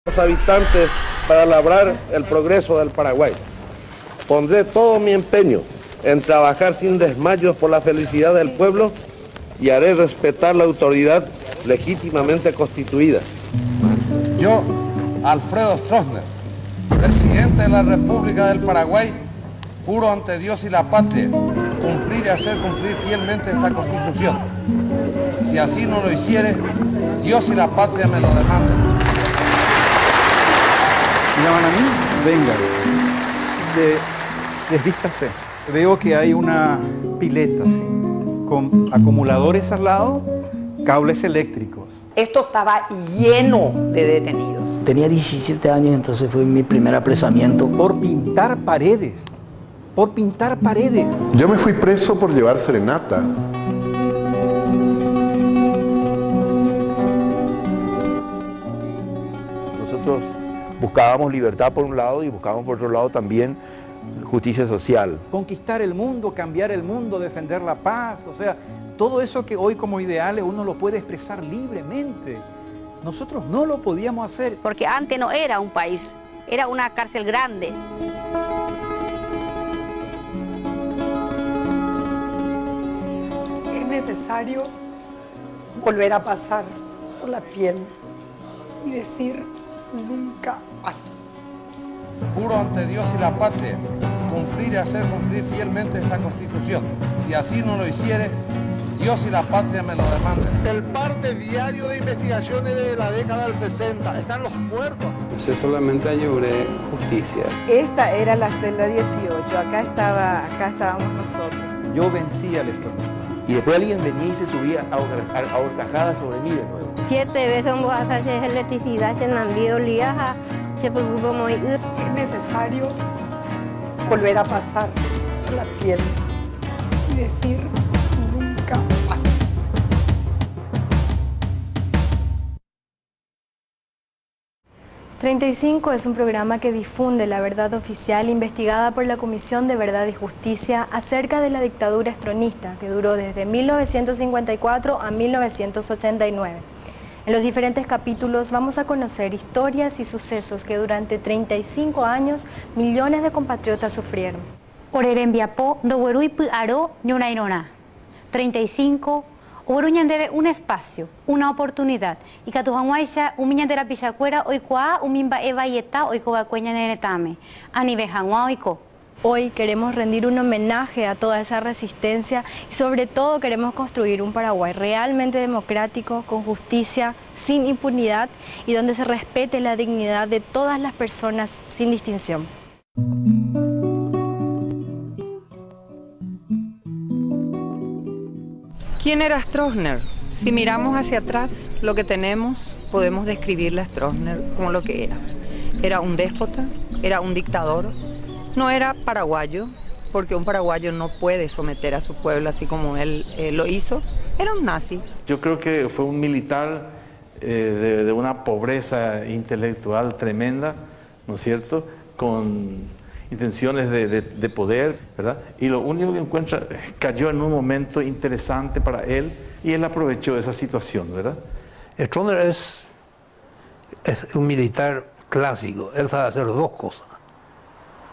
los habitantes para labrar el progreso del Paraguay. Pondré todo mi empeño en trabajar sin desmayos por la felicidad del pueblo y haré respetar la autoridad legítimamente constituida. Yo, Alfredo Stroessner, presidente de la República del Paraguay, juro ante Dios y la patria cumplir y hacer cumplir fielmente esta Constitución. Si así no lo hiciere, Dios y la patria me lo demanden. ¿Me llaman a mí? Venga. Desvístase. Veo que hay una pileta, ¿sí?, con acumuladores al lado, cables eléctricos. Esto estaba lleno de detenidos. Tenía 17 años, entonces fue mi primer apresamiento. Por pintar paredes. Por pintar paredes. Yo me fui preso por llevar serenata. Nosotros buscábamos libertad por un lado y buscábamos por otro lado también justicia social. Conquistar el mundo, cambiar el mundo, defender la paz, o sea, todo eso que hoy como ideales uno lo puede expresar libremente. Nosotros no lo podíamos hacer. Porque antes no era un país, era una cárcel grande. Es necesario volver a pasar por la piel y decir nunca más. Juro ante Dios y la patria cumplir y hacer cumplir fielmente esta Constitución. Si así no lo hiciere, Dios y la patria me lo demanden. El parte diario de investigaciones de la década del 60. Están los muertos. Yo solamente lloré justicia. Esta era la celda 18. Acá estábamos nosotros. Yo vencí al estornudo. Y después alguien venía y se subía a horcajadas sobre mí de nuevo. 7 veces voy a hacer electricidad, se me envió liaja, se preocupó muy. Es necesario volver a pasar por la piel y decir nunca más. «35» es un programa que difunde la verdad oficial investigada por la Comisión de Verdad y Justicia acerca de la dictadura estronista que duró desde 1954 a 1989. En los diferentes capítulos vamos a conocer historias y sucesos que durante 35 años millones de compatriotas sufrieron. Orerembiapó, Doguerui Puaro, Ñonairona. 35, Oruñan debe un espacio, una oportunidad. Y Catujanguaisha, Umiñandera Pichacuera, Oikua, Umimba Eva Yeta, Oikobacueña Neretame. Anibejanguá Oiko. Hoy queremos rendir un homenaje a toda esa resistencia y sobre todo queremos construir un Paraguay realmente democrático, con justicia, sin impunidad y donde se respete la dignidad de todas las personas sin distinción. ¿Quién era Stroessner? Si miramos hacia atrás, lo que tenemos, podemos describirle a Stroessner como lo que era. Era un déspota, era un dictador. No era paraguayo, porque un paraguayo no puede someter a su pueblo así como él lo hizo. Era un nazi. Yo creo que fue un militar de una pobreza intelectual tremenda, ¿no es cierto?, con intenciones de poder, ¿verdad? Y lo único que encuentra, cayó en un momento interesante para él y él aprovechó esa situación, ¿verdad? Stroessner es un militar clásico. Él sabe hacer dos cosas: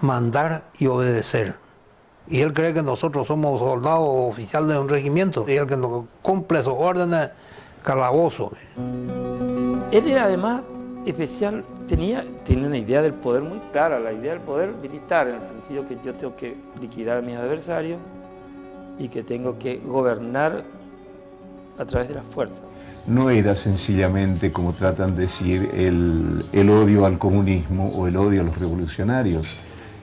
mandar y obedecer. Y él cree que nosotros somos soldados oficiales de un regimiento y el que nos cumple sus órdenes, calabozo. Él era además especial, tenía una idea del poder muy clara, la idea del poder militar, en el sentido que yo tengo que liquidar a mis adversarios y que tengo que gobernar a través de la fuerza. No era sencillamente, como tratan de decir, el odio al comunismo o el odio a los revolucionarios.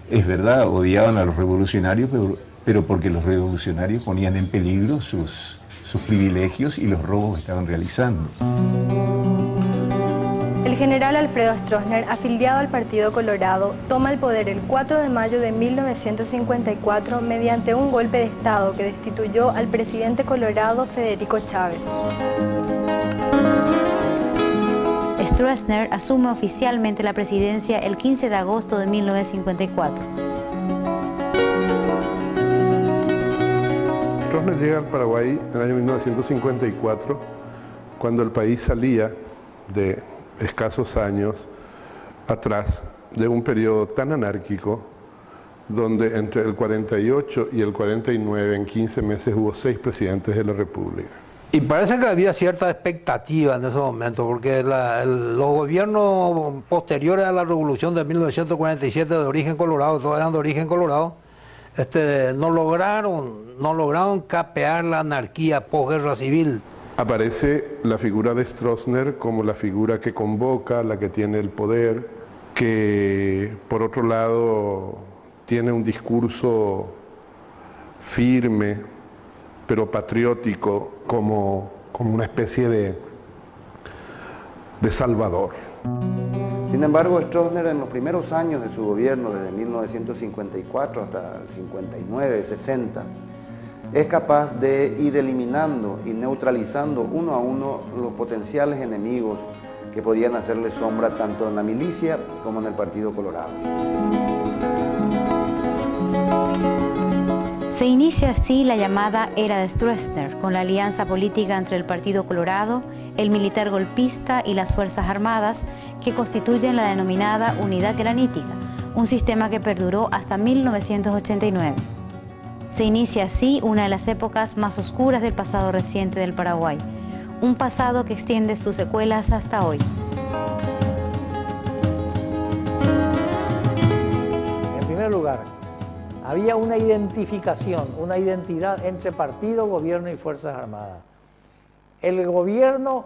Es verdad, odiaban a los revolucionarios, pero porque los revolucionarios ponían en peligro sus privilegios y los robos que estaban realizando. El general Alfredo Stroessner, afiliado al Partido Colorado, toma el poder el 4 de mayo de 1954 mediante un golpe de Estado que destituyó al presidente colorado Federico Chávez. Stroessner asume oficialmente la presidencia el 15 de agosto de 1954. Stroessner llega al Paraguay en el año 1954, cuando el país salía de escasos años atrás de un periodo tan anárquico donde entre el 48 y el 49 en 15 meses hubo 6 presidentes de la República. Y parece que había cierta expectativa en ese momento, porque los gobiernos posteriores a la revolución de 1947 de origen colorado, todos eran de origen colorado, no lograron capear la anarquía posguerra civil. Aparece la figura de Stroessner como la figura que convoca, la que tiene el poder, que por otro lado tiene un discurso firme, pero patriótico, como una especie de salvador. Sin embargo, Stroessner en los primeros años de su gobierno, desde 1954 hasta el 59, 60, es capaz de ir eliminando y neutralizando uno a uno los potenciales enemigos que podían hacerle sombra tanto en la milicia como en el Partido Colorado. Se inicia así la llamada era de Stroessner, con la alianza política entre el Partido Colorado, el militar golpista y las Fuerzas Armadas, que constituyen la denominada Unidad Granítica, un sistema que perduró hasta 1989. Se inicia así una de las épocas más oscuras del pasado reciente del Paraguay, un pasado que extiende sus secuelas hasta hoy. En primer lugar, había una identificación, una identidad entre partido, gobierno y Fuerzas Armadas. El gobierno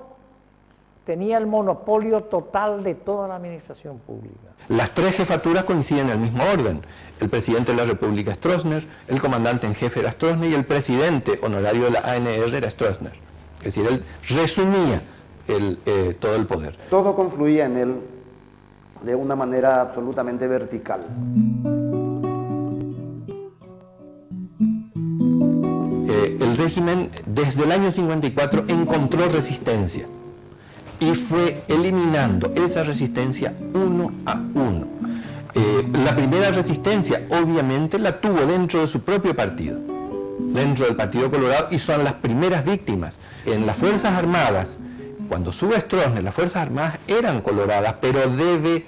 tenía el monopolio total de toda la administración pública. Las 3 jefaturas coinciden en el mismo orden. El presidente de la República Stroessner, el comandante en jefe era Stroessner y el presidente honorario de la ANR era Stroessner. Es decir, él resumía todo el poder. Todo confluía en él de una manera absolutamente vertical. El régimen desde el año 54 encontró resistencia y fue eliminando esa resistencia uno a uno. La primera resistencia obviamente la tuvo dentro de su propio partido, dentro del Partido Colorado, y son las primeras víctimas. En las Fuerzas Armadas, cuando sube Stroessner, las Fuerzas Armadas eran coloradas, pero debe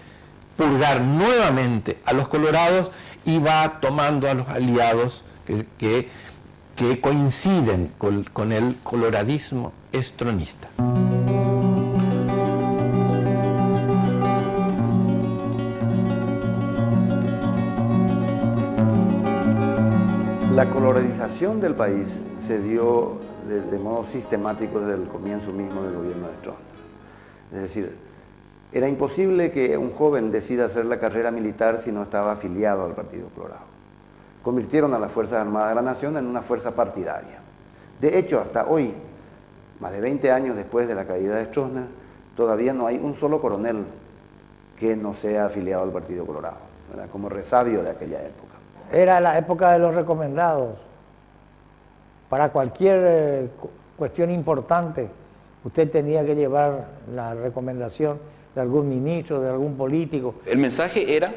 purgar nuevamente a los colorados y va tomando a los aliados que coinciden con el coloradismo stronista. La coloradización del país se dio de modo sistemático desde el comienzo mismo del gobierno de Stroessner. Es decir, era imposible que un joven decida hacer la carrera militar si no estaba afiliado al Partido Colorado. Convirtieron a las Fuerzas Armadas de la Nación en una fuerza partidaria. De hecho, hasta hoy, más de 20 años después de la caída de Stroessner, todavía no hay un solo coronel que no sea afiliado al Partido Colorado, ¿verdad? Como resabio de aquella época. Era la época de los recomendados. Para cualquier cuestión importante, usted tenía que llevar la recomendación de algún ministro, de algún político. El mensaje era: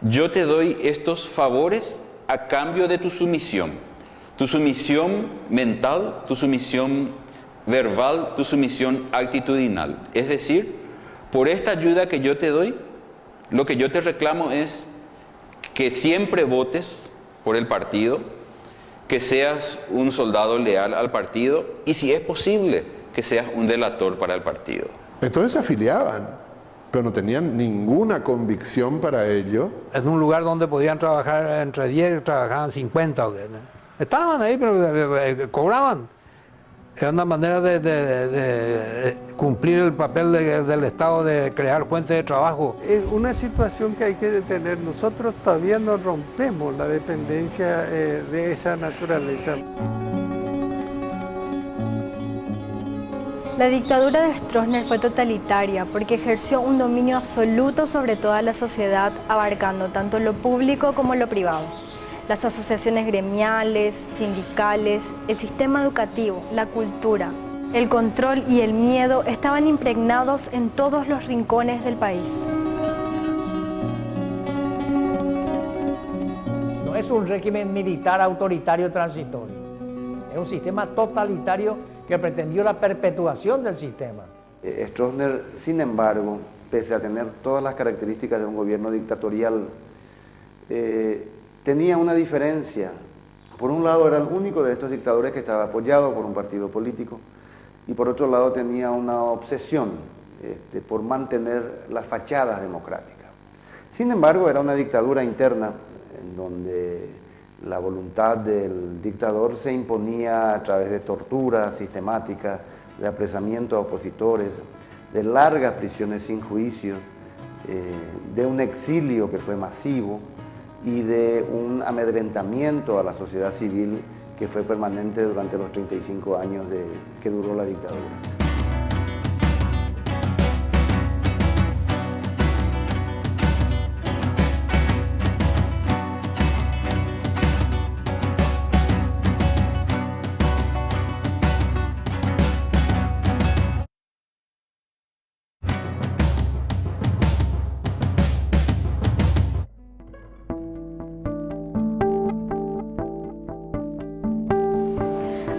yo te doy estos favores a cambio de tu sumisión mental, tu sumisión verbal, tu sumisión actitudinal. Es decir, por esta ayuda que yo te doy, lo que yo te reclamo es que siempre votes por el partido, que seas un soldado leal al partido y, si es posible, que seas un delator para el partido. Entonces se afiliaban, pero no tenían ninguna convicción para ello. En un lugar donde podían trabajar entre 10, trabajaban 50. Estaban ahí, pero cobraban. Era una manera de cumplir el papel del Estado de crear fuentes de trabajo. Es una situación que hay que detener. Nosotros todavía no rompemos la dependencia de esa naturaleza. La dictadura de Stroessner fue totalitaria porque ejerció un dominio absoluto sobre toda la sociedad, abarcando tanto lo público como lo privado. Las asociaciones gremiales, sindicales, el sistema educativo, la cultura, el control y el miedo estaban impregnados en todos los rincones del país. No es un régimen militar autoritario transitorio, es un sistema totalitario que pretendió la perpetuación del sistema. Stroessner, sin embargo, pese a tener todas las características de un gobierno dictatorial, tenía una diferencia. Por un lado era el único de estos dictadores que estaba apoyado por un partido político, y por otro lado tenía una obsesión por mantener las fachadas democráticas. Sin embargo, era una dictadura interna en donde la voluntad del dictador se imponía a través de tortura sistemática, de apresamiento a opositores, de largas prisiones sin juicio, de un exilio que fue masivo y de un amedrentamiento a la sociedad civil que fue permanente durante los 35 años que duró la dictadura.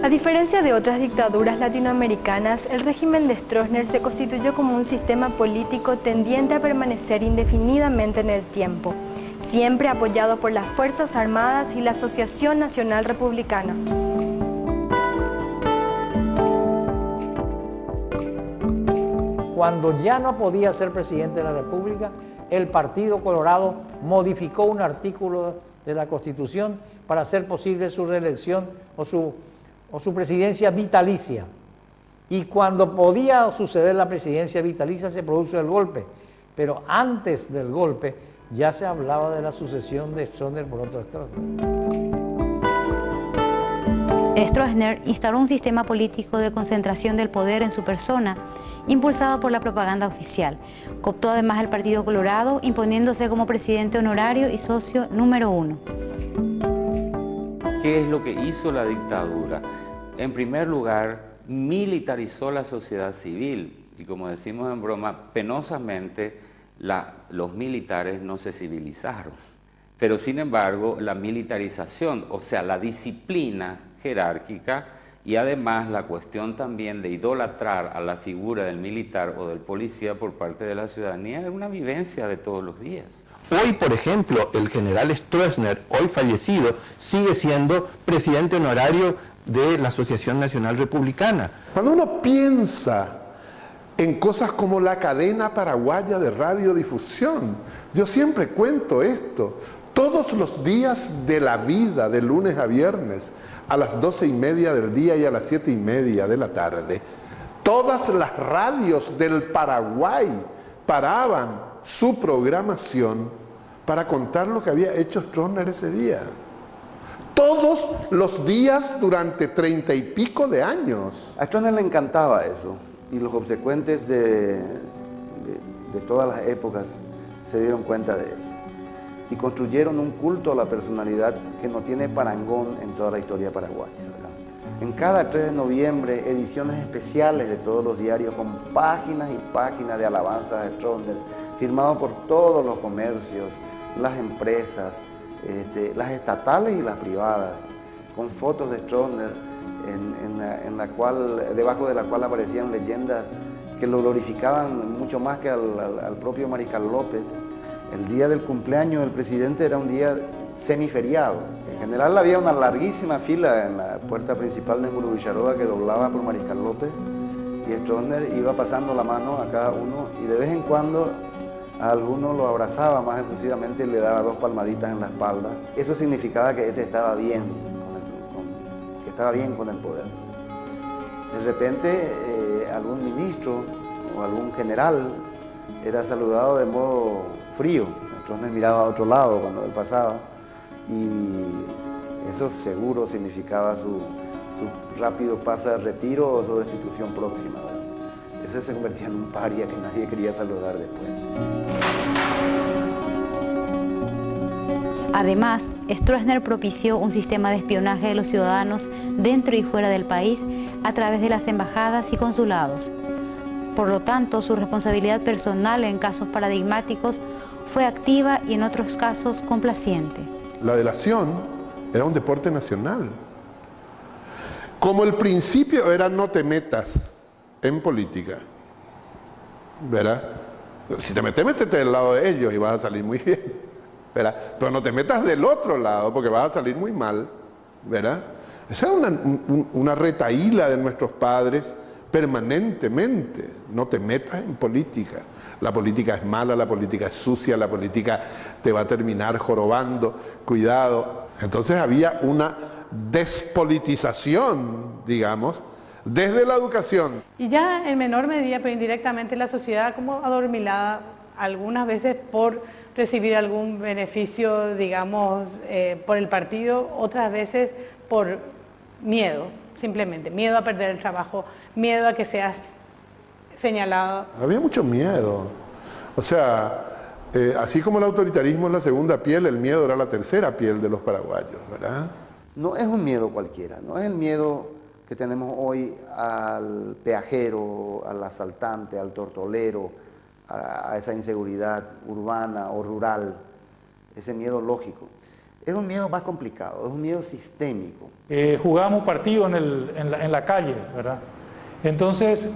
A diferencia de otras dictaduras latinoamericanas, el régimen de Stroessner se constituyó como un sistema político tendiente a permanecer indefinidamente en el tiempo, siempre apoyado por las Fuerzas Armadas y la Asociación Nacional Republicana. Cuando ya no podía ser presidente de la República, el Partido Colorado modificó un artículo de la Constitución para hacer posible su reelección o su presidencia vitalicia. Y cuando podía suceder la presidencia vitalicia se produjo el golpe. Pero antes del golpe ya se hablaba de la sucesión de Stroessner por otro Stroessner. Stroessner instaló un sistema político de concentración del poder en su persona, impulsado por la propaganda oficial. Cooptó además el Partido Colorado, imponiéndose como presidente honorario y socio número 1. ¿Qué es lo que hizo la dictadura? En primer lugar, militarizó la sociedad civil y, como decimos en broma, penosamente los militares no se civilizaron. Pero sin embargo, la militarización, o sea, la disciplina jerárquica y además la cuestión también de idolatrar a la figura del militar o del policía por parte de la ciudadanía era una vivencia de todos los días. Hoy, por ejemplo, el general Stroessner, hoy fallecido, sigue siendo presidente honorario de la Asociación Nacional Republicana. Cuando uno piensa en cosas como la cadena paraguaya de radiodifusión, yo siempre cuento esto, todos los días de la vida, de lunes a viernes, a las 12:30 del día y a las 7:30 de la tarde, todas las radios del Paraguay paraban su programación para contar lo que había hecho Stroessner ese día. Todos los días durante 30 y pico de años. A Stroessner le encantaba eso, y los obsecuentes de todas las épocas se dieron cuenta de eso. Y construyeron un culto a la personalidad que no tiene parangón en toda la historia paraguaya, ¿verdad? En cada 3 de noviembre, ediciones especiales de todos los diarios con páginas y páginas de alabanzas de Stroessner, firmado por todos los comercios, las empresas, las estatales y las privadas, con fotos de Stroessner, debajo de la cual aparecían leyendas que lo glorificaban mucho más que al propio Mariscal López. El día del cumpleaños del presidente era un día semiferiado. En general había una larguísima fila en la puerta principal de Muro Villaroa que doblaba por Mariscal López, y Stroessner iba pasando la mano a cada uno y de vez en cuando a alguno lo abrazaba más efusivamente y le daba 2 palmaditas en la espalda. Eso significaba que ese estaba bien, que estaba bien con el poder. De repente algún ministro o algún general era saludado de modo frío. Stroessner miraba a otro lado cuando él pasaba y eso seguro significaba su rápido paso de retiro o su destitución próxima, ¿verdad? Ese se convertía en un paria que nadie quería saludar después. Además, Stroessner propició un sistema de espionaje de los ciudadanos dentro y fuera del país a través de las embajadas y consulados. Por lo tanto, su responsabilidad personal en casos paradigmáticos fue activa y en otros casos complaciente. La delación era un deporte nacional. Como el principio era no te metas en política, ¿verdad? Si te metes, métete del lado de ellos y vas a salir muy bien, ¿verdad? Pero no te metas del otro lado porque vas a salir muy mal, ¿verdad? Esa es una retahíla de nuestros padres permanentemente. No te metas en política. La política es mala, la política es sucia, la política te va a terminar jorobando. Cuidado. Entonces había una despolitización, digamos, desde la educación. Y ya en menor medida, pero indirectamente, la sociedad como adormilada, algunas veces por recibir algún beneficio, digamos, por el partido, otras veces por miedo, simplemente, miedo a perder el trabajo, miedo a que seas señalado. Había mucho miedo. O sea, así como el autoritarismo es la segunda piel, el miedo era la tercera piel de los paraguayos, ¿verdad? No es un miedo cualquiera, no es el miedo que tenemos hoy al peajero, al asaltante, al tortolero, a esa inseguridad urbana o rural, ese miedo lógico. Es un miedo más complicado, es un miedo sistémico. Jugábamos partidos en la calle, ¿verdad? Entonces,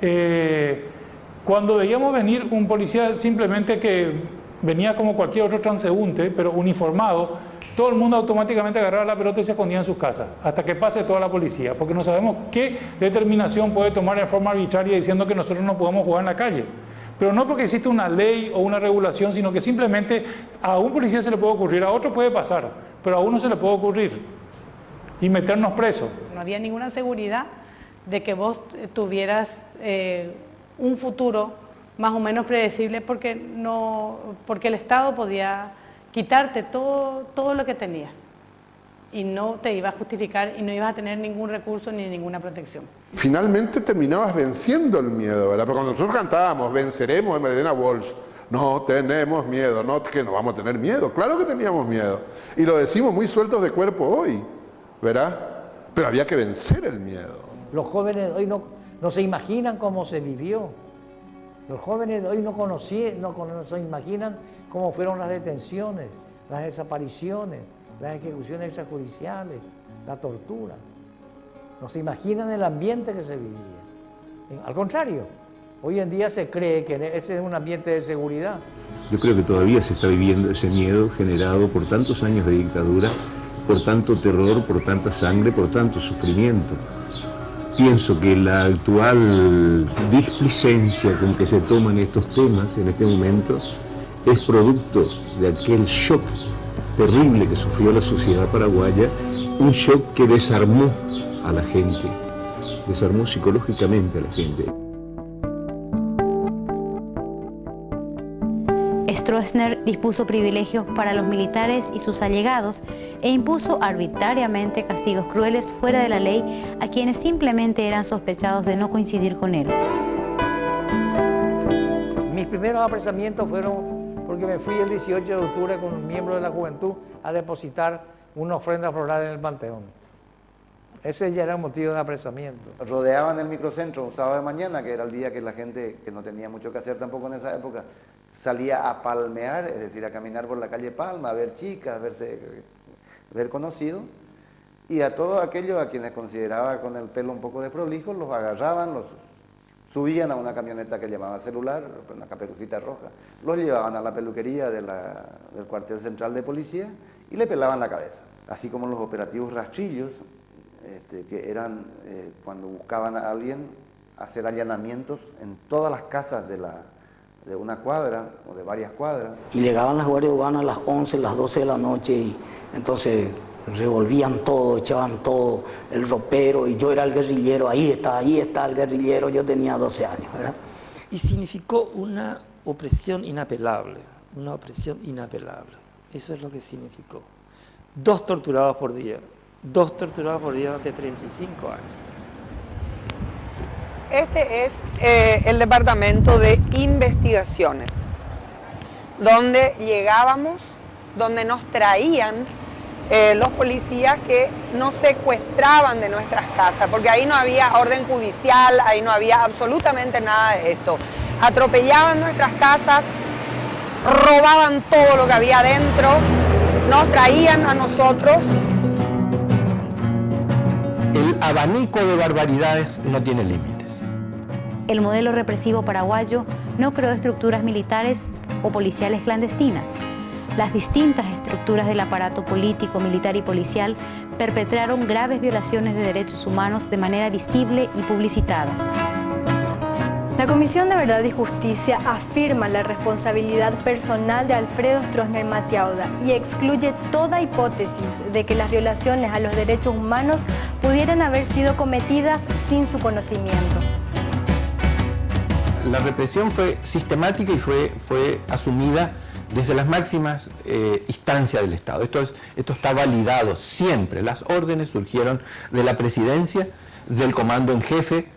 cuando veíamos venir un policía simplemente que venía como cualquier otro transeúnte, pero uniformado, todo el mundo automáticamente agarraba la pelota y se escondía en sus casas, hasta que pase toda la policía, porque no sabemos qué determinación puede tomar en forma arbitraria diciendo que nosotros no podemos jugar en la calle. Pero no porque existe una ley o una regulación, sino que simplemente a un policía se le puede ocurrir, a otro puede pasar, pero a uno se le puede ocurrir y meternos presos. No había ninguna seguridad de que vos tuvieras un futuro más o menos predecible porque el Estado podía quitarte todo lo que tenías y no te iba a justificar y no ibas a tener ningún recurso ni ninguna protección. Finalmente terminabas venciendo el miedo, ¿verdad? Pero cuando nosotros cantábamos, venceremos de Marilena Walsh, no tenemos miedo, no que no vamos a tener miedo, claro que teníamos miedo. Y lo decimos muy sueltos de cuerpo hoy, ¿verdad? Pero había que vencer el miedo. Los jóvenes de hoy no se imaginan cómo se vivió. Los jóvenes de hoy no se imaginan cómo fueron las detenciones, las desapariciones, las ejecuciones extrajudiciales, la tortura. No se imaginan el ambiente que se vivía. Al contrario, hoy en día se cree que ese es un ambiente de seguridad. Yo creo que todavía se está viviendo ese miedo generado por tantos años de dictadura, por tanto terror, por tanta sangre, por tanto sufrimiento. Pienso que la actual displicencia con que se toman estos temas en este momento es producto de aquel shock terrible que sufrió la sociedad paraguaya, un shock que desarmó a la gente, desarmó psicológicamente a la gente. Stroessner dispuso privilegios para los militares y sus allegados e impuso arbitrariamente castigos crueles fuera de la ley a quienes simplemente eran sospechados de no coincidir con él. Mis primeros apresamientos fueron porque me fui el 18 de octubre con un miembro de la juventud a depositar una ofrenda floral en el Panteón. Ese ya era un motivo de apresamiento. Rodeaban el microcentro un sábado de mañana, que era el día que la gente, que no tenía mucho que hacer tampoco en esa época, salía a palmear, es decir, a caminar por la calle Palma, a ver chicas, ver conocidos, y a todos aquellos a quienes consideraba con el pelo un poco desprolijo, los agarraban, los subían a una camioneta que llamaba celular, una caperucita roja, los llevaban a la peluquería del cuartel central de policía y le pelaban la cabeza. Así como los operativos rastrillos, que eran cuando buscaban a alguien, hacer allanamientos en todas las casas de una cuadra o de varias cuadras. Y llegaban las guardias urbanas a las 11, las 12 de la noche y entonces revolvían todo, echaban todo, el ropero, y yo era el guerrillero, ahí está el guerrillero, yo tenía 12 años, ¿verdad? Y significó una opresión inapelable, eso es lo que significó. 2 torturados por día durante 35 años. Este es el departamento de investigaciones, donde llegábamos, donde nos traían los policías que nos secuestraban de nuestras casas, porque ahí no había orden judicial, ahí no había absolutamente nada de esto. Atropellaban nuestras casas, robaban todo lo que había adentro, nos traían a nosotros. El abanico de barbaridades no tiene límites. El modelo represivo paraguayo no creó estructuras militares o policiales clandestinas. Las distintas estructuras del aparato político, militar y policial perpetraron graves violaciones de derechos humanos de manera visible y publicitada. La Comisión de Verdad y Justicia afirma la responsabilidad personal de Alfredo Stroessner Matiauda y excluye toda hipótesis de que las violaciones a los derechos humanos pudieran haber sido cometidas sin su conocimiento. La represión fue sistemática y fue asumida desde las máximas instancias del Estado. Esto está validado siempre. Las órdenes surgieron de la presidencia, del comando en jefe,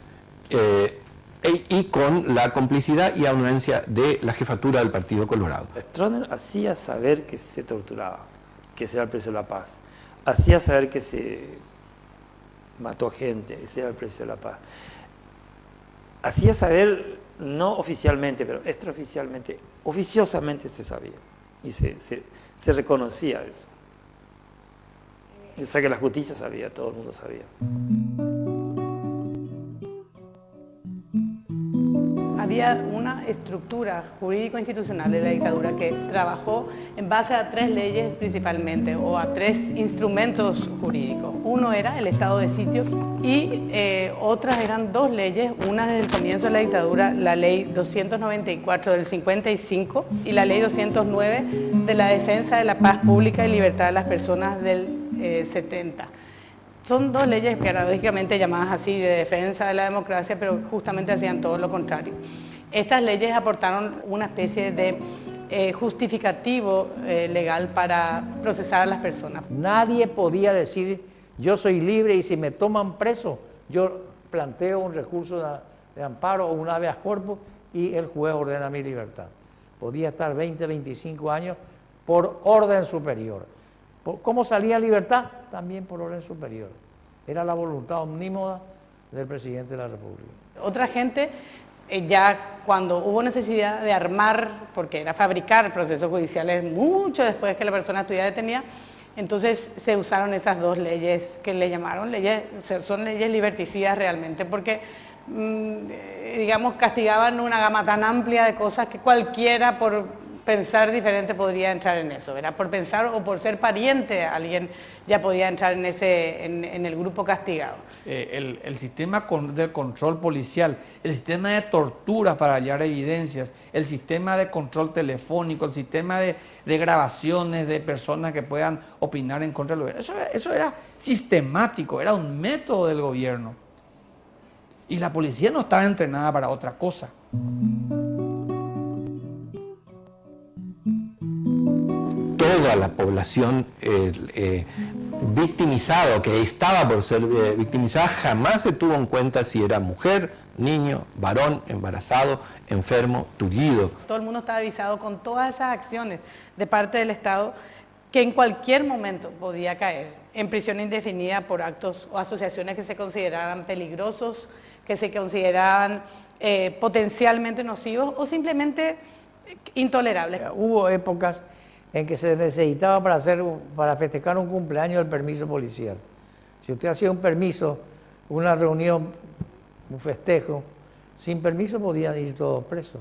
y con la complicidad y anuencia de la jefatura del Partido Colorado. Stroessner hacía saber que se torturaba, que ese era el precio de la paz. Hacía saber que se mató gente, ese era el precio de la paz. Hacía saber, no oficialmente, pero extraoficialmente, oficiosamente se sabía y se reconocía eso. O sea que la justicia sabía, todo el mundo sabía. Había una estructura jurídico-institucional de la dictadura que trabajó en base a 3 leyes principalmente, o a 3 instrumentos jurídicos. Uno era el estado de sitio y otras eran 2 leyes, una desde el comienzo de la dictadura, la ley 294 del 55 y la ley 209 de la defensa de la paz pública y libertad de las personas del 70. Son 2 leyes paradójicamente llamadas así, de defensa de la democracia, pero justamente hacían todo lo contrario. Estas leyes aportaron una especie de justificativo legal para procesar a las personas. Nadie podía decir, yo soy libre y si me toman preso, yo planteo un recurso de amparo o un habeas corpus y el juez ordena mi libertad. Podía estar 20, 25 años por orden superior. ¿Cómo salía libertad? También por orden superior. Era la voluntad omnímoda del presidente de la República. Otra gente, ya cuando hubo necesidad de armar, porque era fabricar procesos judiciales mucho después que la persona estuviera detenida, entonces se usaron esas 2 leyes que le llamaron leyes, son leyes liberticidas realmente, porque digamos castigaban una gama tan amplia de cosas que cualquiera por pensar diferente podría entrar en eso, ¿verdad? Por pensar o por ser pariente a alguien ya podía entrar en el grupo castigado. El sistema de control policial, el sistema de tortura para hallar evidencias, el sistema de control telefónico, el sistema de grabaciones de personas que puedan opinar en contra del gobierno, eso era sistemático, era un método del gobierno. Y la policía no estaba entrenada para otra cosa. Toda la población victimizada o que estaba por ser victimizada jamás se tuvo en cuenta si era mujer, niño, varón, embarazado, enfermo, tullido. Todo el mundo estaba avisado con todas esas acciones de parte del Estado que en cualquier momento podía caer en prisión indefinida por actos o asociaciones que se consideraran peligrosos, que se consideraban potencialmente nocivos o simplemente intolerables. Hubo épocas en que se necesitaba para festejar un cumpleaños el permiso policial. Si usted hacía un permiso, una reunión, un festejo, sin permiso podían ir todos presos.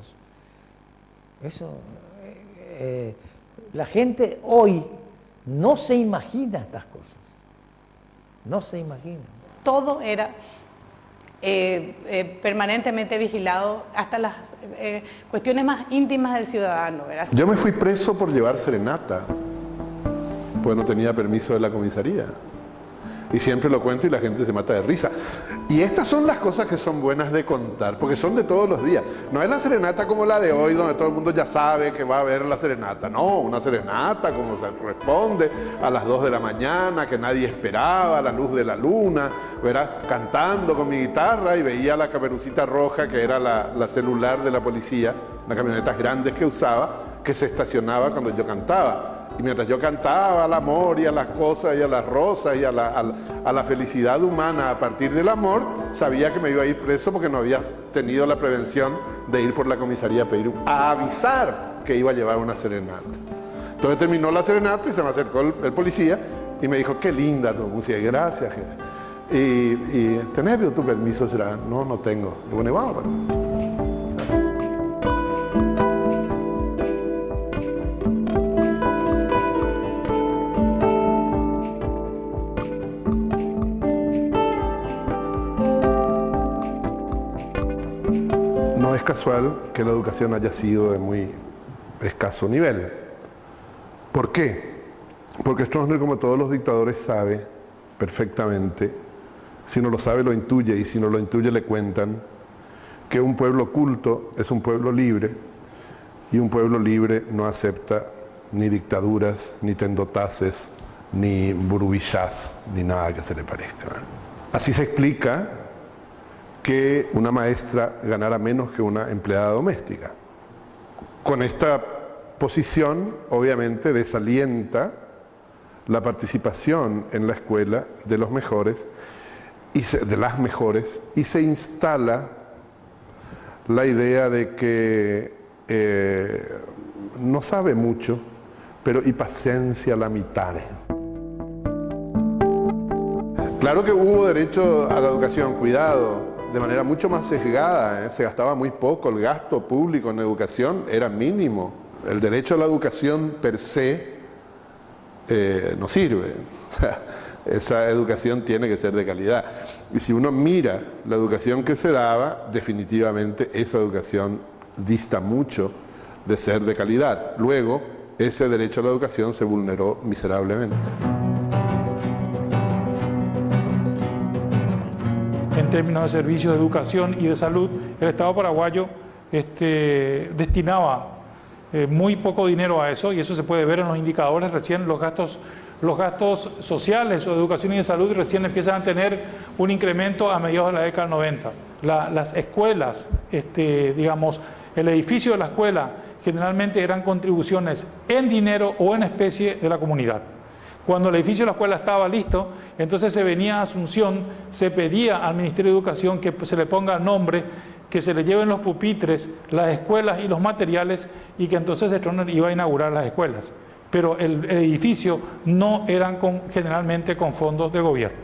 Eso, la gente hoy no se imagina estas cosas, no se imagina. Todo era permanentemente vigilado, hasta las cuestiones más íntimas del ciudadano, ¿verdad? Yo me fui preso por llevar serenata, pues no tenía permiso de la comisaría. Y siempre lo cuento y la gente se mata de risa. Y estas son las cosas que son buenas de contar, porque son de todos los días. No es la serenata como la de hoy, donde todo el mundo ya sabe que va a haber la serenata. No, una serenata como se corresponde, a las 2 de la mañana, que nadie esperaba, a la luz de la luna, ¿verdad? Cantando con mi guitarra y veía la Caperucita Roja, que era la celular de la policía, las camionetas grandes que usaba, que se estacionaba cuando yo cantaba. Y mientras yo cantaba al amor y a las cosas y a las rosas y a la felicidad humana a partir del amor, sabía que me iba a ir preso porque no había tenido la prevención de ir por la comisaría a avisar que iba a llevar una serenata. Entonces terminó la serenata y se me acercó el policía y me dijo, qué linda tu música, gracias. Y ¿tenés tu permiso? Será, no, no tengo. Y bueno, y vamos para acá. No es casual que la educación haya sido de muy escaso nivel. ¿Por qué? Porque Stroessner, como todos los dictadores, sabe perfectamente, si no lo sabe lo intuye, y si no lo intuye le cuentan, que un pueblo culto es un pueblo libre, y un pueblo libre no acepta ni dictaduras, ni tendotaces, ni burubillás, ni nada que se le parezca. Así se explica que una maestra ganara menos que una empleada doméstica. Con esta posición, obviamente, desalienta la participación en la escuela de los mejores, de las mejores, y se instala la idea de que no sabe mucho, pero y paciencia la mitad. Claro que hubo derecho a la educación, cuidado, de manera mucho más sesgada, se gastaba muy poco, el gasto público en educación era mínimo. El derecho a la educación per se no sirve. Esa educación tiene que ser de calidad. Y si uno mira la educación que se daba, definitivamente esa educación dista mucho de ser de calidad. Luego, ese derecho a la educación se vulneró miserablemente. En términos de servicios de educación y de salud, el Estado paraguayo destinaba muy poco dinero a eso, y eso se puede ver en los indicadores. Recién los gastos sociales o de educación y de salud recién empiezan a tener un incremento a mediados de la década del 90. Las escuelas, digamos, el edificio de la escuela generalmente eran contribuciones en dinero o en especie de la comunidad. Cuando el edificio de la escuela estaba listo, entonces se venía a Asunción, se pedía al Ministerio de Educación que se le ponga nombre, que se le lleven los pupitres, las escuelas y los materiales, y que entonces Stroessner iba a inaugurar las escuelas. Pero el edificio no eran generalmente con fondos del gobierno.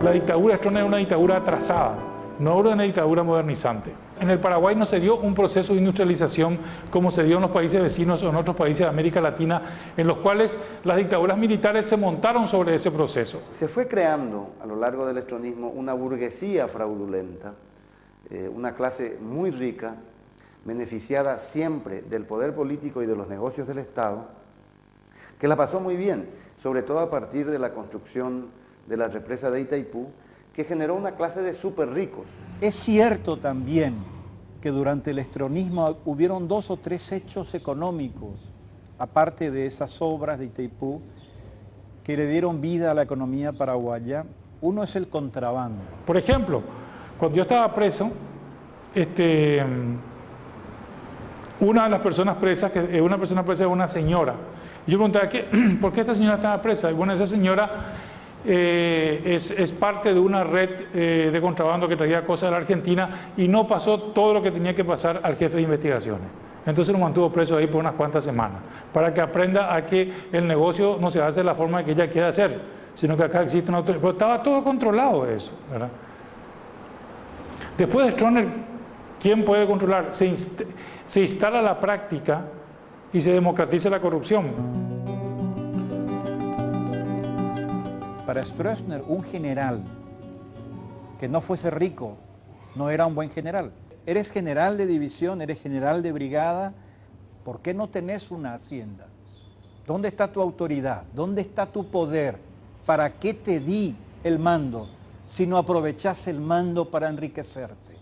La dictadura de Stroessner era una dictadura atrasada, no era una dictadura modernizante. En el Paraguay no se dio un proceso de industrialización como se dio en los países vecinos o en otros países de América Latina, en los cuales las dictaduras militares se montaron sobre ese proceso. Se fue creando a lo largo del estronismo una burguesía fraudulenta, una clase muy rica, beneficiada siempre del poder político y de los negocios del Estado, que la pasó muy bien, sobre todo a partir de la construcción de la represa de Itaipú, que generó una clase de súper ricos. Es cierto también que durante el estronismo hubieron 2 o 3 hechos económicos, aparte de esas obras de Itaipú, que le dieron vida a la economía paraguaya. Uno es el contrabando. Por ejemplo, cuando yo estaba preso, una de las personas presas, una persona presa es una señora. Y yo preguntaba, ¿por qué esta señora estaba presa? Y bueno, esa señora es parte de una red de contrabando que traía cosas de la Argentina y no pasó todo lo que tenía que pasar al jefe de investigaciones. Entonces lo mantuvo preso ahí por unas cuantas semanas, para que aprenda a que el negocio no se hace de la forma que ella quiere hacer, sino que acá existe una autoridad. Pero estaba todo controlado eso, ¿verdad? Después de Stroessner, ¿quién puede controlar? Se instala la práctica y se democratiza la corrupción. Para Stroessner, un general que no fuese rico no era un buen general. Eres general de división, eres general de brigada, ¿por qué no tenés una hacienda? ¿Dónde está tu autoridad? ¿Dónde está tu poder? ¿Para qué te di el mando si no aprovechás el mando para enriquecerte?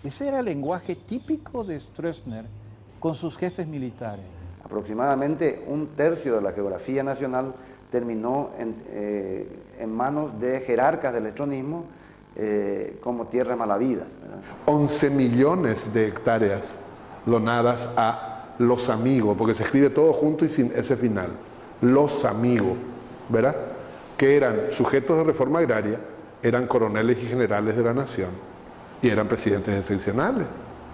Ese era el lenguaje típico de Stroessner con sus jefes militares. Aproximadamente 1/3 de la geografía nacional terminó en manos de jerarcas del estronismo como tierras malavidas, ¿verdad? 11 millones de hectáreas donadas a los amigos, porque se escribe todo junto y sin ese final. Los amigos, ¿verdad? Que eran sujetos de reforma agraria, eran coroneles y generales de la nación y eran presidentes excepcionales,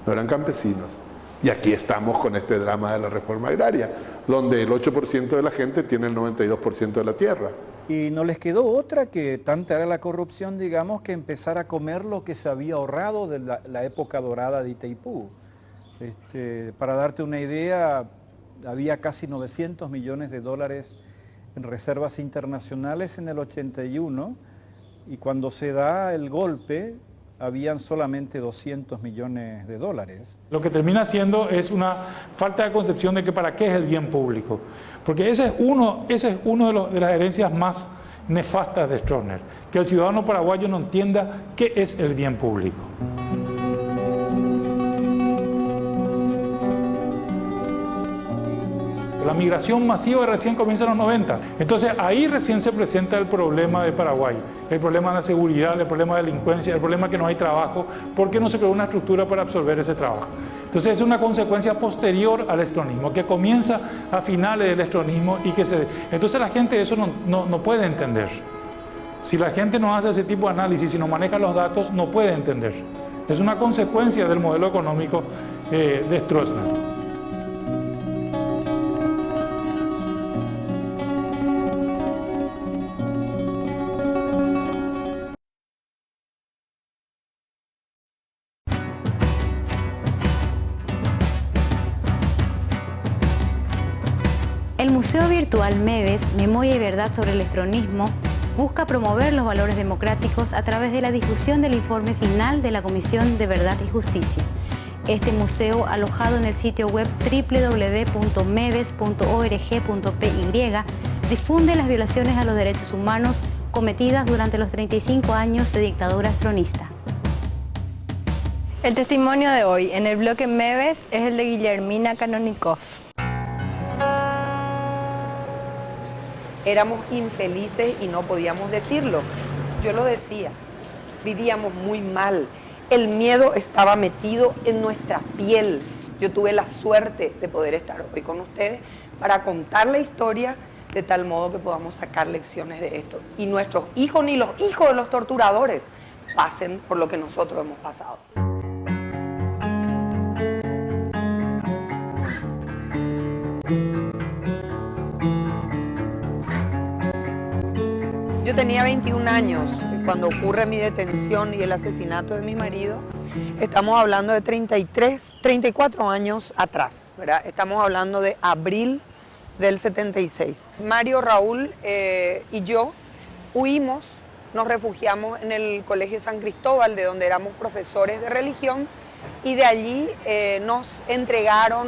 no eran campesinos. Y aquí estamos con este drama de la reforma agraria, donde el 8% de la gente tiene el 92% de la tierra. Y no les quedó otra que tanta era la corrupción, digamos, que empezar a comer lo que se había ahorrado de la época dorada de Itaipú. Para darte una idea, había casi 900 millones de dólares en reservas internacionales en el 81, y cuando se da el golpe, habían solamente 200 millones de dólares. Lo que termina siendo es una falta de concepción de que para qué es el bien público. Porque ese es uno de las herencias más nefastas de Stroessner, que el ciudadano paraguayo no entienda qué es el bien público. La migración masiva recién comienza en los 90. Entonces ahí recién se presenta el problema de Paraguay. El problema de la seguridad, el problema de la delincuencia, el problema de que no hay trabajo, porque no se creó una estructura para absorber ese trabajo. Entonces es una consecuencia posterior al estronismo, que comienza a finales del estronismo y que se... Entonces la gente eso no puede entender. Si la gente no hace ese tipo de análisis, si no maneja los datos, no puede entender. Es una consecuencia del modelo económico de Stroessner. El Museo Virtual MEVES, Memoria y Verdad sobre el Estronismo, busca promover los valores democráticos a través de la difusión del informe final de la Comisión de Verdad y Justicia. Este museo, alojado en el sitio web www.meves.org.py, difunde las violaciones a los derechos humanos cometidas durante los 35 años de dictadura stronista. El testimonio de hoy en el bloque MEVES es el de Guillermina Kanonikov. Éramos infelices y no podíamos decirlo. Yo lo decía, vivíamos muy mal. El miedo estaba metido en nuestra piel. Yo tuve la suerte de poder estar hoy con ustedes para contar la historia de tal modo que podamos sacar lecciones de esto. Y nuestros hijos ni los hijos de los torturadores pasen por lo que nosotros hemos pasado. Yo tenía 21 años cuando ocurre mi detención y el asesinato de mi marido. Estamos hablando de 34 años atrás, ¿verdad? Estamos hablando de abril del 76. Mario, Raúl y yo huimos, nos refugiamos en el Colegio San Cristóbal, de donde éramos profesores de religión, y de allí nos entregaron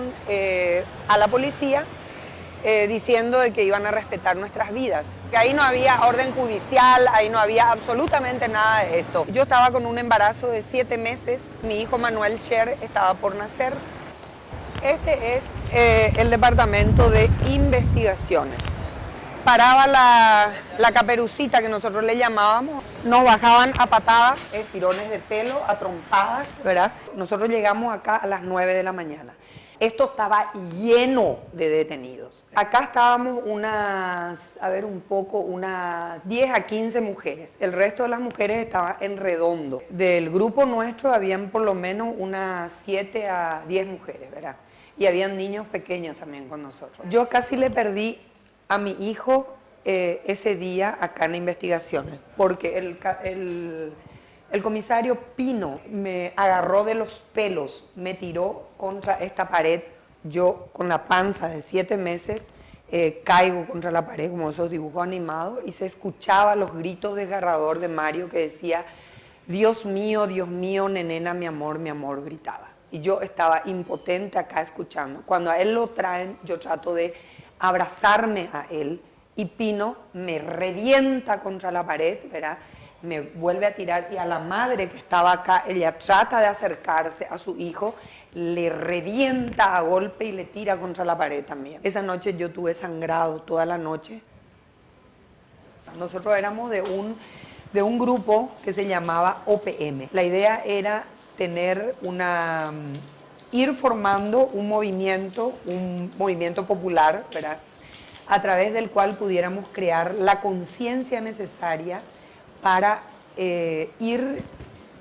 a la policía, diciendo de que iban a respetar nuestras vidas. Que ahí no había orden judicial, ahí no había absolutamente nada de esto. Yo estaba con un embarazo de 7 meses, mi hijo Manuel Sher estaba por nacer. Este es el departamento de investigaciones. Paraba la caperucita, que nosotros le llamábamos, nos bajaban a patadas, tirones de pelo, a trompadas, ¿verdad? Nosotros llegamos acá a las 9 de la mañana. Esto estaba lleno de detenidos. Acá estábamos unas 10 a 15 mujeres. El resto de las mujeres estaba en redondo. Del grupo nuestro habían por lo menos unas 7 a 10 mujeres, ¿verdad? Y habían niños pequeños también con nosotros. Yo casi le perdí a mi hijo ese día acá en investigaciones, porque el comisario Pino me agarró de los pelos, me tiró contra esta pared. Yo, con la panza de 7 meses, caigo contra la pared, como esos dibujos animados, y se escuchaba los gritos desgarrador de Mario, que decía, Dios mío, nenena, mi amor, gritaba. Y yo estaba impotente acá escuchando. Cuando a él lo traen, yo trato de abrazarme a él, y Pino me revienta contra la pared, ¿verdad? Me vuelve a tirar, y a la madre que estaba acá, ella trata de acercarse a su hijo, le revienta a golpe y le tira contra la pared también. Esa noche yo tuve sangrado toda la noche. Nosotros éramos de un grupo que se llamaba OPM. La idea era ir formando un movimiento popular, ¿verdad? A través del cual pudiéramos crear la conciencia necesaria para ir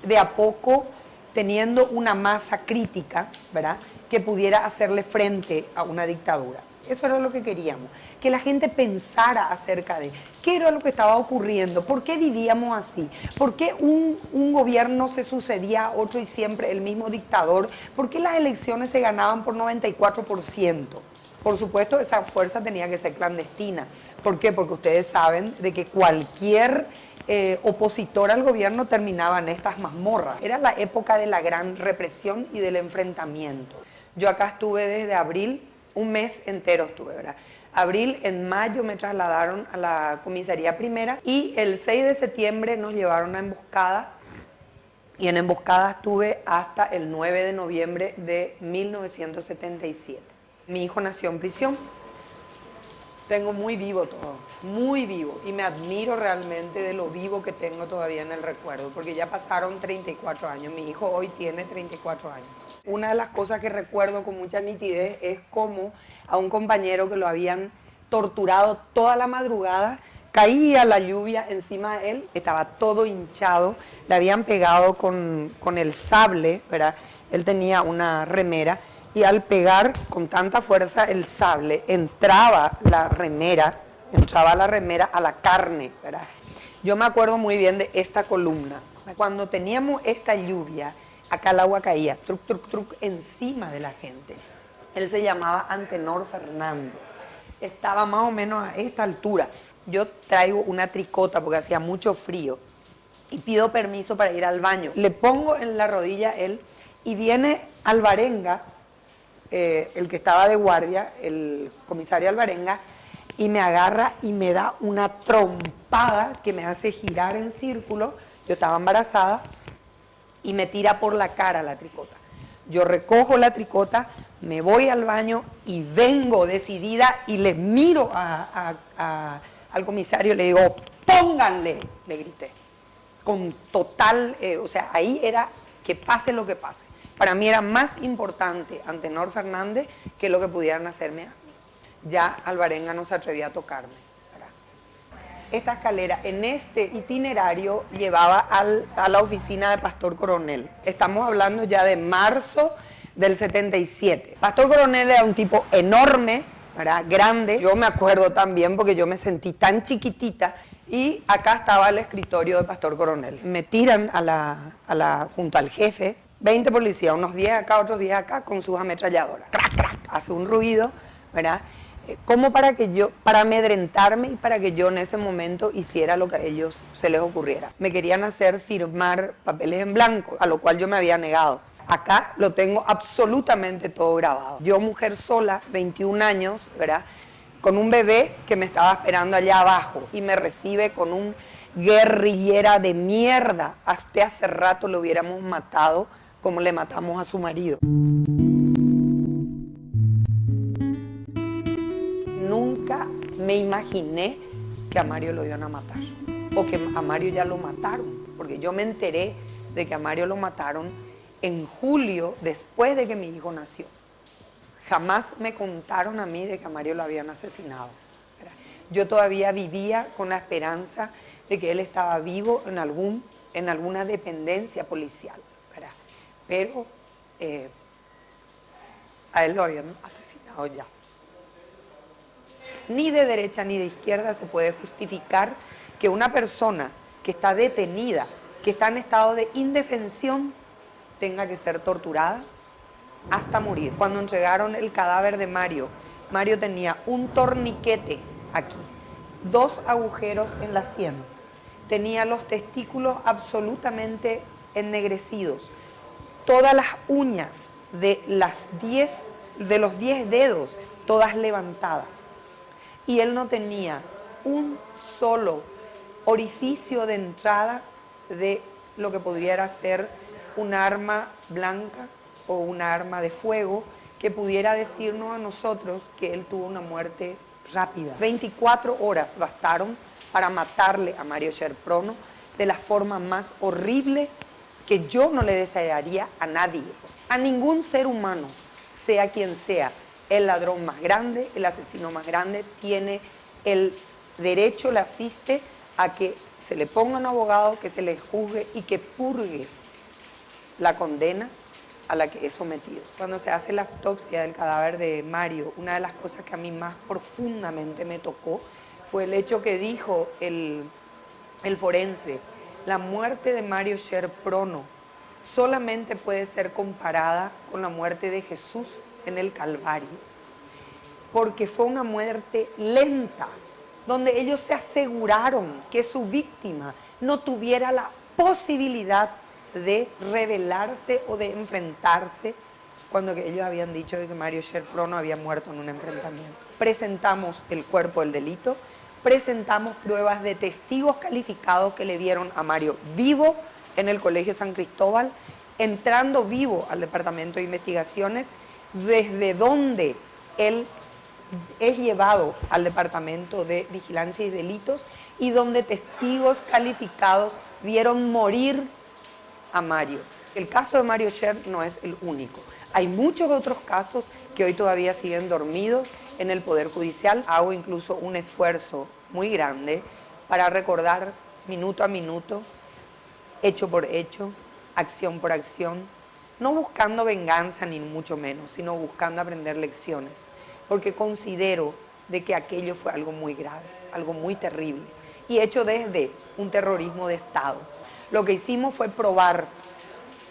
de a poco teniendo una masa crítica, ¿verdad?, que pudiera hacerle frente a una dictadura. Eso era lo que queríamos, que la gente pensara acerca de qué era lo que estaba ocurriendo, por qué vivíamos así, por qué un gobierno se sucedía a otro y siempre el mismo dictador, por qué las elecciones se ganaban por 94%. Por supuesto, esa fuerza tenía que ser clandestina. ¿Por qué? Porque ustedes saben de que cualquier opositor al gobierno terminaba en estas mazmorras. Era la época de la gran represión y del enfrentamiento. Yo acá estuve desde abril, un mes entero estuve, ¿verdad? Abril, en mayo me trasladaron a la comisaría primera y el 6 de septiembre nos llevaron a emboscada y en emboscada estuve hasta el 9 de noviembre de 1977. Mi hijo nació en prisión. Tengo muy vivo todo, muy vivo, y me admiro realmente de lo vivo que tengo todavía en el recuerdo, porque ya pasaron 34 años, mi hijo hoy tiene 34 años. Una de las cosas que recuerdo con mucha nitidez es cómo a un compañero que lo habían torturado toda la madrugada, caía la lluvia encima de él, estaba todo hinchado, le habían pegado con el sable, ¿verdad? Él tenía una remera, y al pegar con tanta fuerza el sable, entraba la remera a la carne, ¿verdad? Yo me acuerdo muy bien de esta columna. Cuando teníamos esta lluvia, acá el agua caía, truc, truc, truc, encima de la gente. Él se llamaba Antenor Fernández. Estaba más o menos a esta altura. Yo traigo una tricota porque hacía mucho frío y pido permiso para ir al baño. Le pongo en la rodilla él y viene Alvarenga, el que estaba de guardia, el comisario Alvarenga, y me agarra y me da una trompada que me hace girar en círculo. Yo estaba embarazada y me tira por la cara la tricota. Yo recojo la tricota, me voy al baño y vengo decidida y le miro al comisario, le digo, pónganle, le grité, con total, o sea, ahí era que pase lo que pase. Para mí era más importante Antenor Fernández que lo que pudieran hacerme a mí. Ya Alvarenga no se atrevía a tocarme, ¿verdad? Esta escalera en este itinerario llevaba a la oficina de Pastor Coronel. Estamos hablando ya de marzo del 77. Pastor Coronel era un tipo enorme, ¿verdad?, grande. Yo me acuerdo también porque yo me sentí tan chiquitita. Y acá estaba el escritorio de Pastor Coronel. Me tiran junto al jefe, 20 policías, unos 10 acá, otros 10 acá, con sus ametralladoras. ¡Crac, crac! Hace un ruido, ¿verdad? Como para amedrentarme y para que yo en ese momento hiciera lo que a ellos se les ocurriera. Me querían hacer firmar papeles en blanco, a lo cual yo me había negado. Acá lo tengo absolutamente todo grabado. Yo, mujer sola, 21 años, ¿verdad?, con un bebé que me estaba esperando allá abajo y me recibe con un guerrillera de mierda. A usted hace rato lo hubiéramos matado como le matamos a su marido. Nunca me imaginé que a Mario lo iban a matar o que a Mario ya lo mataron, porque yo me enteré de que a Mario lo mataron en julio después de que mi hijo nació. Jamás me contaron a mí de que a Mario lo habían asesinado, ¿verdad? Yo todavía vivía con la esperanza de que él estaba vivo en alguna dependencia policial, ¿verdad? Pero a él lo habían asesinado ya. Ni de derecha ni de izquierda se puede justificar que una persona que está detenida, que está en estado de indefensión, tenga que ser torturada hasta morir. Cuando entregaron el cadáver de Mario, Mario tenía un torniquete aquí, 2 agujeros en la sien, tenía los testículos absolutamente ennegrecidos, todas las uñas de los 10 dedos, todas levantadas, y él no tenía un solo orificio de entrada de lo que pudiera ser un arma blanca o un arma de fuego que pudiera decirnos a nosotros que él tuvo una muerte rápida. 24 horas bastaron para matarle a Mario Scherprono de la forma más horrible que yo no le desearía a nadie, a ningún ser humano, sea quien sea. El ladrón más grande, el asesino más grande, tiene el derecho, le asiste a que se le ponga un abogado, que se le juzgue y que purgue la condena a la que es sometido. Cuando se hace la autopsia del cadáver de Mario, una de las cosas que a mí más profundamente me tocó fue el hecho que dijo el forense: la muerte de Mario Sher Prono solamente puede ser comparada con la muerte de Jesús en el Calvario, porque fue una muerte lenta, donde ellos se aseguraron que su víctima no tuviera la posibilidad de rebelarse o de enfrentarse, cuando que ellos habían dicho de que Mario Sher Prono había muerto en un enfrentamiento. Presentamos el cuerpo del delito, presentamos pruebas de testigos calificados que le dieron a Mario vivo en el Colegio San Cristóbal, entrando vivo al Departamento de Investigaciones, desde donde él es llevado al Departamento de Vigilancia y Delitos, y donde testigos calificados vieron morir a Mario. El caso de Mario Sher no es el único. Hay muchos otros casos que hoy todavía siguen dormidos en el Poder Judicial. Hago incluso un esfuerzo muy grande para recordar minuto a minuto, hecho por hecho, acción por acción, no buscando venganza ni mucho menos, sino buscando aprender lecciones, porque considero de que aquello fue algo muy grave, algo muy terrible, y hecho desde un terrorismo de Estado. Lo que hicimos fue probar,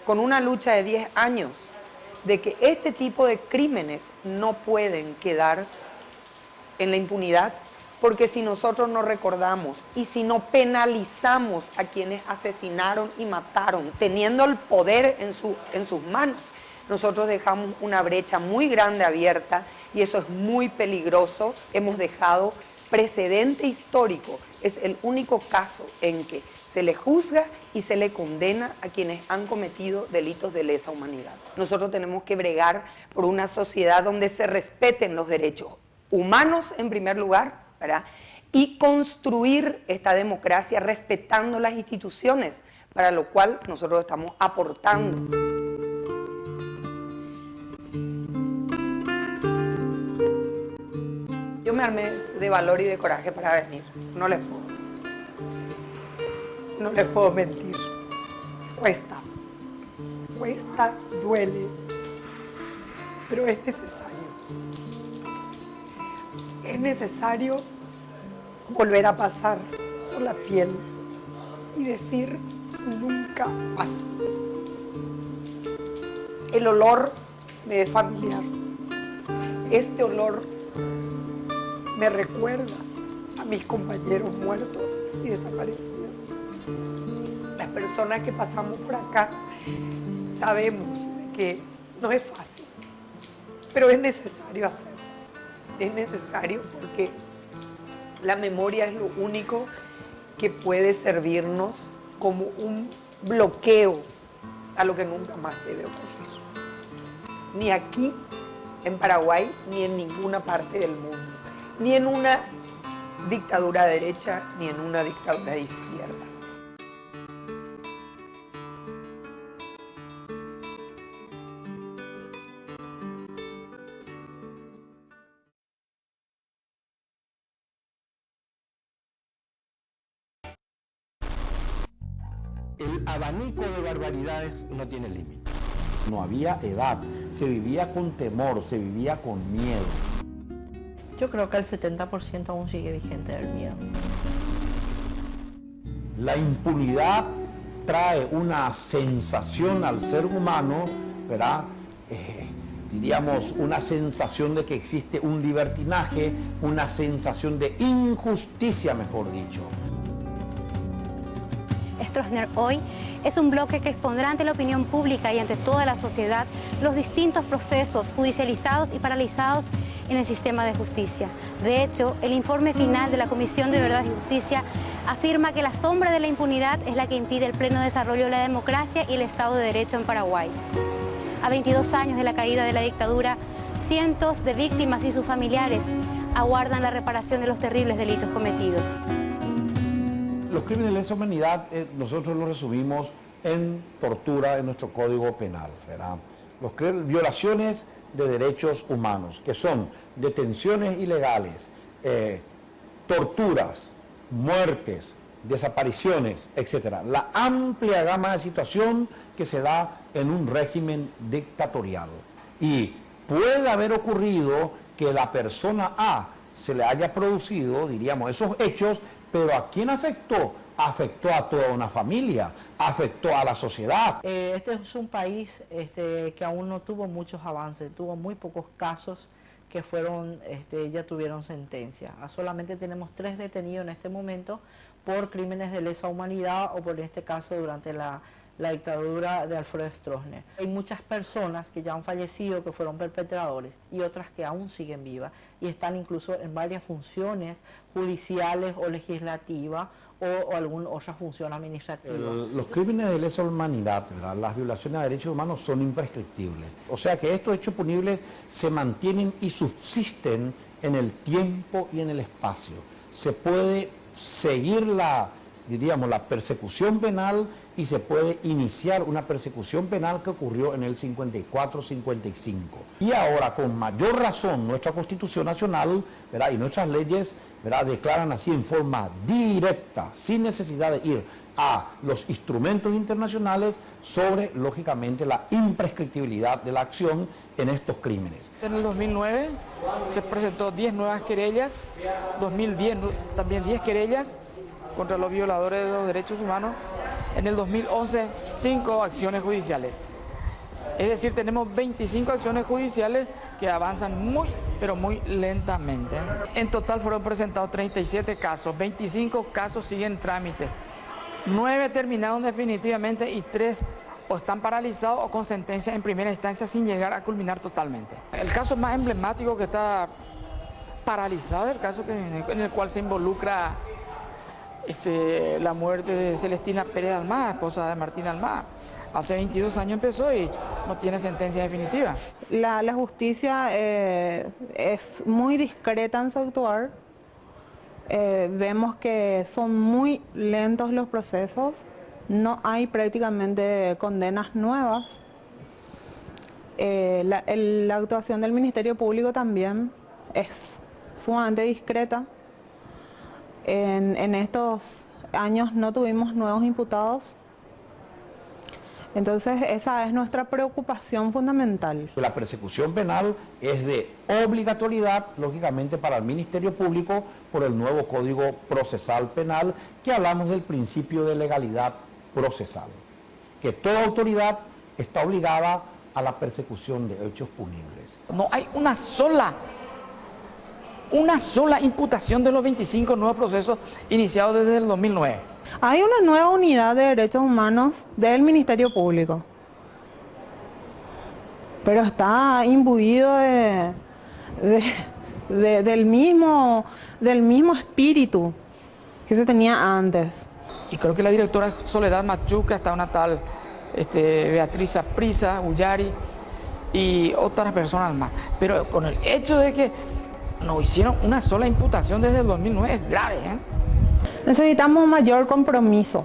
con una lucha de 10 años, de que este tipo de crímenes no pueden quedar en la impunidad, porque si nosotros no recordamos y si no penalizamos a quienes asesinaron y mataron, teniendo el poder en sus manos, nosotros dejamos una brecha muy grande abierta, y eso es muy peligroso. Hemos dejado precedente histórico. Es el único caso en que se le juzga y se le condena a quienes han cometido delitos de lesa humanidad. Nosotros tenemos que bregar por una sociedad donde se respeten los derechos humanos en primer lugar, ¿verdad? Y construir esta democracia respetando las instituciones, para lo cual nosotros estamos aportando. Yo me armé de valor y de coraje para venir, no les puedo mentir. Cuesta, duele, pero es necesario. Es necesario volver a pasar por la piel y decir nunca más. El olor me es familiar. Este olor me recuerda a mis compañeros muertos y desaparecidos. Las personas que pasamos por acá sabemos que no es fácil, pero es necesario hacerlo. Es necesario porque la memoria es lo único que puede servirnos como un bloqueo a lo que nunca más debe ocurrir. Ni aquí, en Paraguay, ni en ninguna parte del mundo. Ni en una dictadura de derecha, ni en una dictadura de izquierda. El abanico de barbaridades no tiene límite. No había edad, se vivía con temor, se vivía con miedo. Yo creo que el 70% aún sigue vigente el miedo. La impunidad trae una sensación al ser humano, ¿verdad? Diríamos, una sensación de que existe un libertinaje, una sensación de injusticia, mejor dicho. Stroessner hoy es un bloque que expondrá ante la opinión pública y ante toda la sociedad los distintos procesos judicializados y paralizados en el sistema de justicia. De hecho, el informe final de la Comisión de Verdad y Justicia afirma que la sombra de la impunidad es la que impide el pleno desarrollo de la democracia y el Estado de Derecho en Paraguay. A 22 años de la caída de la dictadura, cientos de víctimas y sus familiares aguardan la reparación de los terribles delitos cometidos. Los crímenes de lesa humanidad nosotros los resumimos en tortura en nuestro Código Penal, ¿verdad? Violaciones de derechos humanos, que son detenciones ilegales, torturas, muertes, desapariciones, etcétera. La amplia gama de situación que se da en un régimen dictatorial. Y puede haber ocurrido que la persona A se le haya producido, diríamos, esos hechos, pero ¿a quién afectó? Afectó a toda una familia, afectó a la sociedad. Este es un país que aún no tuvo muchos avances, tuvo muy pocos casos que ya tuvieron sentencia. Solamente tenemos 3 detenidos en este momento por crímenes de lesa humanidad o por este caso durante la dictadura de Alfredo Stroessner. Hay muchas personas que ya han fallecido, que fueron perpetradores, y otras que aún siguen vivas y están incluso en varias funciones judiciales o legislativas o alguna otra función administrativa. Los crímenes de lesa humanidad, ¿verdad?, las violaciones a derechos humanos son imprescriptibles. O sea que estos hechos punibles se mantienen y subsisten en el tiempo y en el espacio. Se puede seguir la persecución penal y se puede iniciar una persecución penal que ocurrió en el 54-55. Y ahora, con mayor razón, nuestra Constitución Nacional, ¿verdad?, y nuestras leyes, ¿verdad?, declaran así en forma directa, sin necesidad de ir a los instrumentos internacionales, sobre, lógicamente, la imprescriptibilidad de la acción en estos crímenes. En el 2009 se presentó 10 nuevas querellas, 2010 también 10 querellas contra los violadores de los derechos humanos. En el 2011, 5 acciones judiciales. Es decir, tenemos 25 acciones judiciales que avanzan muy, pero muy lentamente. En total fueron presentados 37 casos, 25 casos siguen trámites, 9 terminaron definitivamente y 3 o están paralizados o con sentencia en primera instancia sin llegar a culminar totalmente. El caso más emblemático que está paralizado es el caso en el cual se involucra la muerte de Celestina Pérez Almada, esposa de Martín Almada. Hace 22 años empezó y no tiene sentencia definitiva. La justicia es muy discreta en su actuar. Vemos que son muy lentos los procesos. No hay prácticamente condenas nuevas. La actuación del Ministerio Público también es sumamente discreta. En estos años no tuvimos nuevos imputados. Entonces esa es nuestra preocupación fundamental. La persecución penal es de obligatoriedad, lógicamente, para el Ministerio Público por el nuevo Código Procesal Penal, que hablamos del principio de legalidad procesal, que toda autoridad está obligada a la persecución de hechos punibles. No hay una sola imputación de los 25 nuevos procesos iniciados desde el 2009. Hay una nueva unidad de derechos humanos del Ministerio Público, pero está imbuido del mismo espíritu que se tenía antes. Y creo que la directora Soledad Machuca, está una tal Beatriz Saprissa, Ullari y otras personas más. Pero con el hecho de que no hicieron una sola imputación desde el 2009 es grave, ¿eh? Necesitamos un mayor compromiso,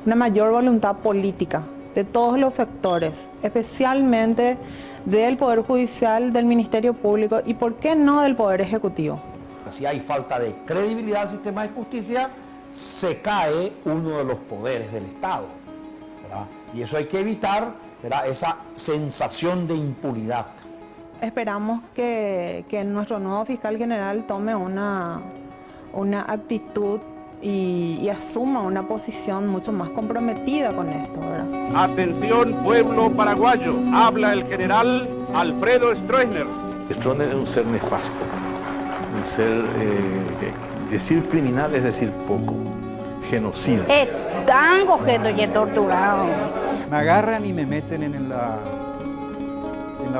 una mayor voluntad política de todos los sectores, especialmente del Poder Judicial, del Ministerio Público y, ¿por qué no, del Poder Ejecutivo? Si hay falta de credibilidad al sistema de justicia, se cae uno de los poderes del Estado, ¿verdad? Y eso hay que evitar, ¿verdad?, esa sensación de impunidad. Esperamos que nuestro nuevo fiscal general tome una actitud y asuma una posición mucho más comprometida con esto, ¿verdad? Atención, pueblo paraguayo, habla el general Alfredo Stroessner. Stroessner es un ser nefasto, un ser, decir criminal es decir poco, genocida. Están cogiendo y torturado. Me agarran y me meten en la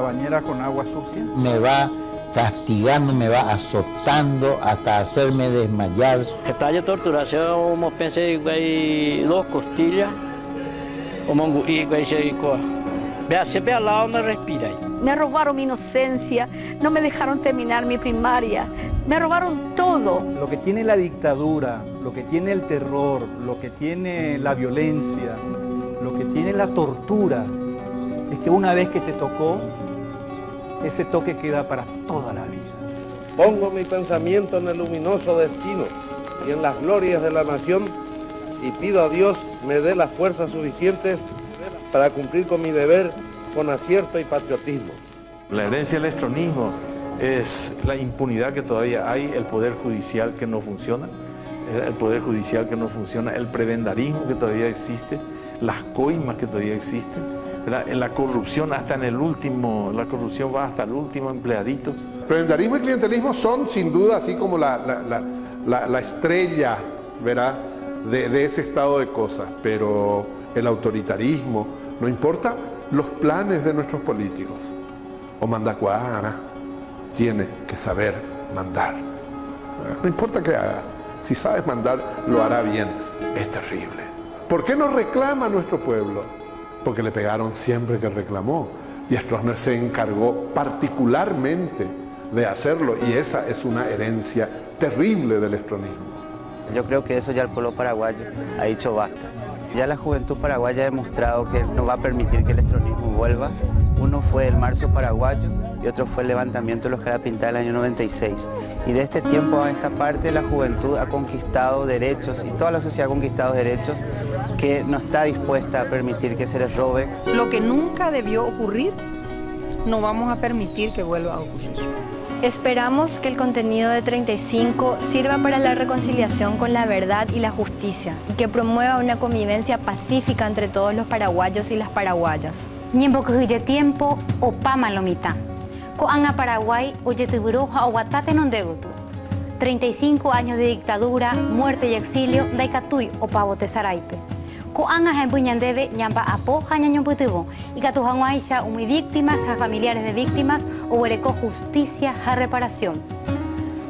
bañera con agua sucia. Me va castigando, me va azotando hasta hacerme desmayar. Estaba yo torturado, como pensé que hay 2 costillas, como y vea, siempre al lado me respira. Me robaron mi inocencia, no me dejaron terminar mi primaria, me robaron todo. Lo que tiene la dictadura, lo que tiene el terror, lo que tiene la violencia, lo que tiene la tortura, es que una vez que te tocó, ese toque queda para toda la vida. Pongo mi pensamiento en el luminoso destino y en las glorias de la nación y pido a Dios me dé las fuerzas suficientes para cumplir con mi deber con acierto y patriotismo. La herencia del estronismo es la impunidad que todavía hay, el poder judicial que no funciona, el prebendarismo que todavía existe, las coimas que todavía existen, ¿verdad? La corrupción hasta en el último, la corrupción va hasta el último empleadito. Prebendarismo y clientelismo son sin duda así como la estrella, ¿verdad?, de ese estado de cosas, pero el autoritarismo, no importa los planes de nuestros políticos, o mandacuara tiene que saber mandar. No importa qué haga, si sabes mandar, lo hará bien. Es terrible. ¿Por qué no reclama nuestro pueblo? Porque le pegaron siempre que reclamó. Y Stroessner se encargó particularmente de hacerlo, y esa es una herencia terrible del estronismo. Yo creo que eso ya el pueblo paraguayo ha dicho basta. Ya la juventud paraguaya ha demostrado que no va a permitir que el estronismo vuelva. Uno fue el marzo paraguayo y otro fue el levantamiento de los Carapintá del año 96. Y de este tiempo a esta parte la juventud ha conquistado derechos y toda la sociedad ha conquistado derechos que no está dispuesta a permitir que se les robe. Lo que nunca debió ocurrir, no vamos a permitir que vuelva a ocurrir. Esperamos que el contenido de 35 sirva para la reconciliación con la verdad y la justicia y que promueva una convivencia pacífica entre todos los paraguayos y las paraguayas. Ñembo que tiempo o pama lomita. Coanga Paraguay oye tiburoja o guatate nondegutu. 35 años de dictadura, muerte y exilio, daikatui o pavo tesaraipe. Coanga empuñandebe ñamba apo jañaño putibo y catujanguaisha umi víctimas, a familiares de víctimas o huereco justicia a reparación.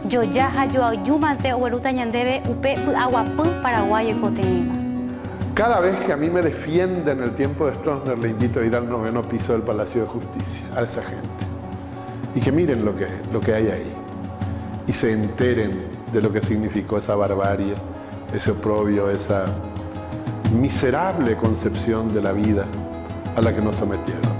Yo yaja yo ayumante o hueruta ñandebe upe aguapu paraguayo y cotenima. Cada vez que a mí me defienden el tiempo de Stroessner, le invito a ir al 9º piso del Palacio de Justicia, a esa gente. Y que miren lo que hay ahí. Y se enteren de lo que significó esa barbarie, ese oprobio, esa miserable concepción de la vida a la que nos sometieron.